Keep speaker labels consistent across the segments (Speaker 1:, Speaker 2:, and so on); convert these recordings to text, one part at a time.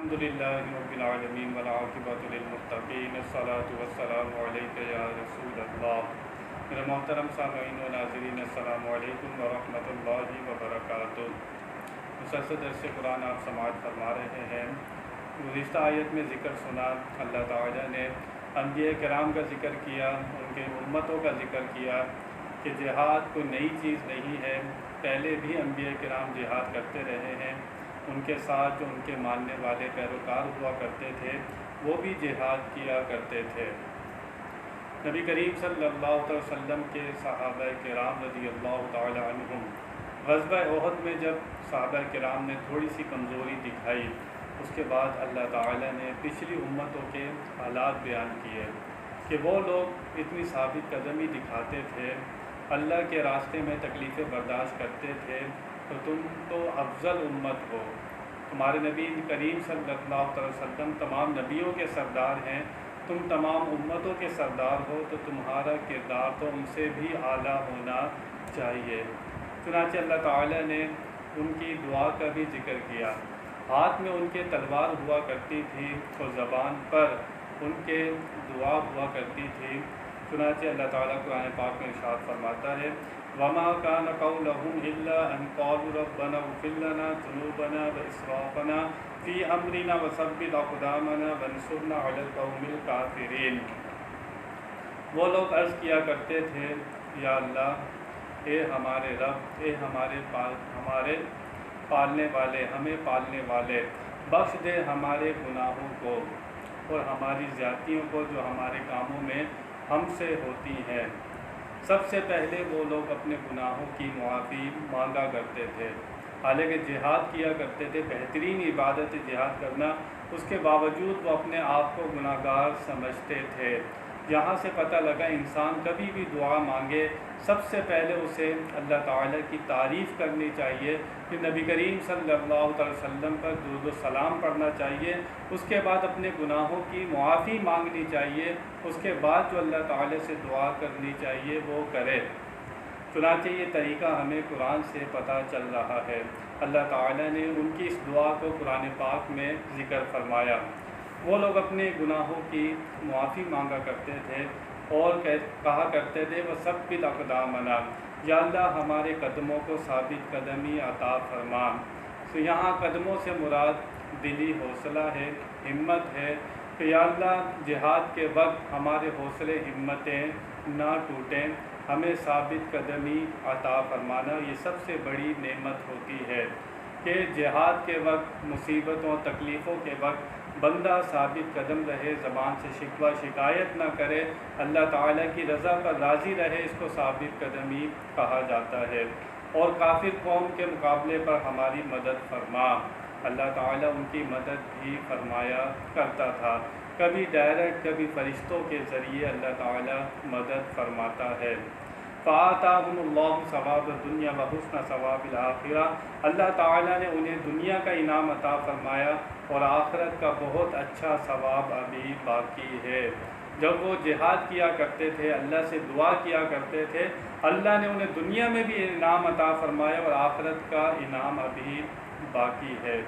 Speaker 1: الحمدللہ رب العالمین والعاقبۃ للمتقین الصلاۃ والسلام علیک یا رسول اللہ۔ میرے محترم سامعین و ناظرین، السلام علیکم ورحمۃ اللہ وبرکاتہ۔ مسلسل درس قرآن آپ سماعت فرما رہے ہیں۔ گزشتہ آیت میں ذکر سنا، اللہ تعالیٰ نے انبیاء کرام کا ذکر کیا، ان کے امتوں کا ذکر کیا کہ جہاد کوئی نئی چیز نہیں ہے، پہلے بھی انبیاء کرام جہاد کرتے رہے ہیں، ان کے ساتھ جو ان کے ماننے والے پیروکار ہوا کرتے تھے وہ بھی جہاد کیا کرتے تھے۔ نبی کریم صلی اللہ علیہ وسلم کے صحابہ کرام رضی اللہ تعالی عنہم غزوہ احد میں جب صحابہ کرام نے تھوڑی سی کمزوری دکھائی، اس کے بعد اللہ تعالیٰ نے پچھلی امتوں کے حالات بیان کیے کہ وہ لوگ اتنی ثابت قدمی دکھاتے تھے، اللہ کے راستے میں تکلیفیں برداشت کرتے تھے، تو تم تو افضل امت ہو، تمہارے نبی کریم صلی اللہ علیہ وسلم تمام نبیوں کے سردار ہیں، تم تمام امتوں کے سردار ہو، تو تمہارا کردار تو ان سے بھی اعلیٰ ہونا چاہیے۔ چنانچہ اللہ تعالیٰ نے ان کی دعا کا بھی ذکر کیا۔ ہاتھ میں ان کے تلوار ہوا کرتی تھی اور زبان پر ان کے دعا ہوا کرتی تھی۔ چنانچہ اللہ تعالیٰ قرآن پاک میں ارشاد فرماتا ہے، وَمَا كَانَ قَوْلَهُمْ إِلَّا أَن قَالُوا رَبَّنَا اغْفِرْ لَنَا ذُنُوبَنَا وَإِسْرَافَنَا فِي أَمْرِنَا وَثَبِّتْ أَقْدَامَنَا وَانصُرْنَا عَلَى الْقَوْمِ الْكَافِرِينَ۔ وہ لوگ عرض کیا کرتے تھے، یا اللہ، اے ہمارے رب، اے ہمارے پالنے والے، ہمیں پالنے والے، بخش دے ہمارے گناہوں کو اور ہماری زیادتیوں کو جو ہمارے کاموں میں ہم سے ہوتی ہیں۔ سب سے پہلے وہ لوگ اپنے گناہوں کی معافی مانگا کرتے تھے، حالانکہ جہاد کیا کرتے تھے، بہترین عبادت جہاد کرنا، اس کے باوجود وہ اپنے آپ کو گناہ گار سمجھتے تھے۔ یہاں سے پتہ لگا انسان کبھی بھی دعا مانگے سب سے پہلے اسے اللہ تعالیٰ کی تعریف کرنی چاہیے، کہ نبی کریم صلی اللہ علیہ وسلم پر درود و سلام پڑھنا چاہیے، اس کے بعد اپنے گناہوں کی معافی مانگنی چاہیے، اس کے بعد جو اللہ تعالیٰ سے دعا کرنی چاہیے وہ کرے۔ چنانچہ یہ طریقہ ہمیں قرآن سے پتہ چل رہا ہے۔ اللہ تعالیٰ نے ان کی اس دعا کو قرآن پاک میں ذکر فرمایا۔ وہ لوگ اپنے گناہوں کی معافی مانگا کرتے تھے اور کہا کرتے تھے، وَثَبِّتْ أَقْدَامَنَا، یا اللہ ہمارے قدموں کو ثابت قدمی عطا فرما۔ تو یہاں قدموں سے مراد دلی حوصلہ ہے، ہمت ہے، کہ یا اللہ جہاد کے وقت ہمارے حوصلے ہمتیں نہ ٹوٹیں، ہمیں ثابت قدمی عطا فرمانا۔ یہ سب سے بڑی نعمت ہوتی ہے کہ جہاد کے وقت، مصیبتوں تکلیفوں کے وقت بندہ ثابت قدم رہے، زبان سے شکوہ شکایت نہ کرے، اللہ تعالیٰ کی رضا پر راضی رہے، اس کو ثابت قدمی کہا جاتا ہے۔ اور کافر قوم کے مقابلے پر ہماری مدد فرما، اللہ تعالیٰ ان کی مدد بھی فرمایا کرتا تھا، کبھی ڈائریکٹ کبھی فرشتوں کے ذریعے اللہ تعالیٰ مدد فرماتا ہے۔ فَآتَاهُمُ اللَّهُ ثَوَابَ الدُّنْيَا وَحُسْنَ ثَوَابِ الْآخِرَةِ، اللہ تعالیٰ نے انہیں دنیا کا انعام عطا فرمایا اور آخرت کا بہت اچھا ثواب ابھی باقی ہے۔ جب وہ جہاد کیا کرتے تھے، اللہ سے دعا کیا کرتے تھے، اللہ نے انہیں دنیا میں بھی انعام عطا فرمایا اور آخرت کا انعام ابھی باقی ہے۔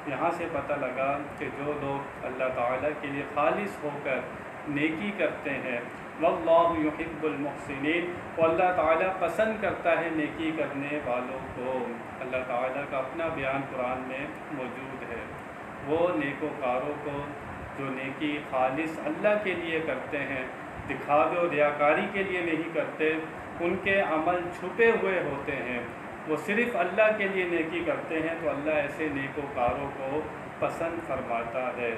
Speaker 1: یہاں سے پتہ لگا کہ جو لوگ اللہ تعالیٰ کے لیے خالص ہو کر نیکی کرتے ہیں، واللہ یحب المحسنین، اور اللہ تعالیٰ پسند کرتا ہے نیکی کرنے والوں کو۔ اللہ تعالیٰ کا اپنا بیان قرآن میں موجود ہے۔ وہ نیکوکاروں کو جو نیکی خالص اللہ کے لیے کرتے ہیں، دکھاوے اور ریاکاری کے لیے نہیں کرتے، ان کے عمل چھپے ہوئے ہوتے ہیں، وہ صرف اللہ کے لیے نیکی کرتے ہیں، تو اللہ ایسے نیکوکاروں کو پسند فرماتا ہے۔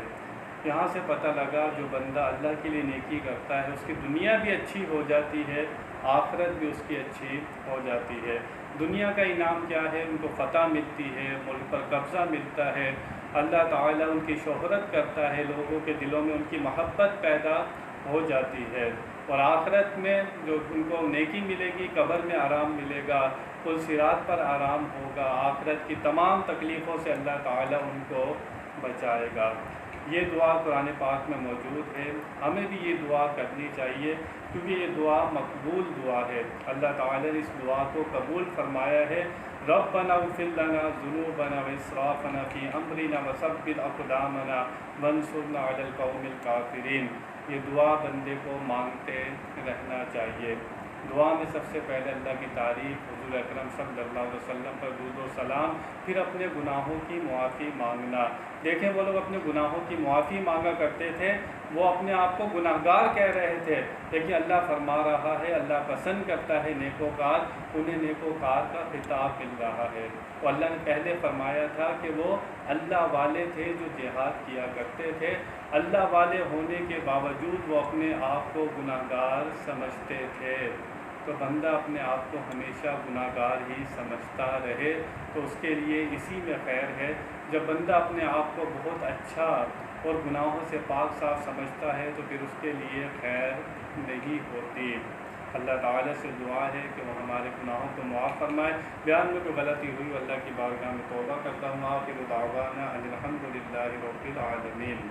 Speaker 1: یہاں سے پتہ لگا جو بندہ اللہ کے لیے نیکی کرتا ہے، اس کی دنیا بھی اچھی ہو جاتی ہے، آخرت بھی اس کی اچھی ہو جاتی ہے۔ دنیا کا انعام کیا ہے؟ ان کو فتح ملتی ہے، ملک پر قبضہ ملتا ہے، اللہ تعالیٰ ان کی شہرت کرتا ہے، لوگوں کے دلوں میں ان کی محبت پیدا ہو جاتی ہے۔ اور آخرت میں جو ان کو نیکی ملے گی، قبر میں آرام ملے گا، پل صراط پر آرام ہوگا، آخرت کی تمام تکلیفوں سے اللہ تعالیٰ ان کو بچائے گا۔ یہ دعا قرآن پاک میں موجود ہے، ہمیں بھی یہ دعا کرنی چاہیے، کیونکہ یہ دعا مقبول دعا ہے۔ اللہ تعالیٰ نے اس دعا کو قبول فرمایا ہے۔ ربنا اغفر لنا ذنوبنا واسرافنا فی امرنا وثبت اقدامنا وانصرنا علی القوم الکافرین۔ یہ دعا بندے کو مانگتے رہنا چاہیے۔ دعا میں سب سے پہلے اللہ کی تعریف، حضور اکرم صلی اللہ علیہ وسلم پر درود و سلام، پھر اپنے گناہوں کی معافی مانگنا۔ دیکھیں وہ لوگ اپنے گناہوں کی معافی مانگا کرتے تھے، وہ اپنے آپ کو گناہ گار کہہ رہے تھے، لیکن اللہ فرما رہا ہے، اللہ پسند کرتا ہے نیکوکار، انہیں نیکوکار کا خطاب مل رہا ہے۔ تو اللہ نے پہلے فرمایا تھا کہ وہ اللہ والے تھے جو جہاد کیا کرتے تھے، اللہ والے ہونے کے باوجود وہ اپنے آپ کو گناہ گار سمجھتے تھے۔ تو بندہ اپنے آپ کو ہمیشہ گناہ گار ہی سمجھتا رہے تو اس کے لیے اسی میں خیر ہے۔ جب بندہ اپنے آپ کو بہت اچھا اور گناہوں سے پاک صاف سمجھتا ہے تو پھر اس کے لیے خیر نہیں ہوتی۔ اللہ تعالیٰ سے دعا ہے کہ وہ ہمارے گناہوں کو معاف فرمائے۔ بیان میں کوئی غلطی ہوئی اللہ کی بارگاہ میں توبہ کرتا ہوں۔ آخر دعوانا ان الحمد للہ رب العالمین۔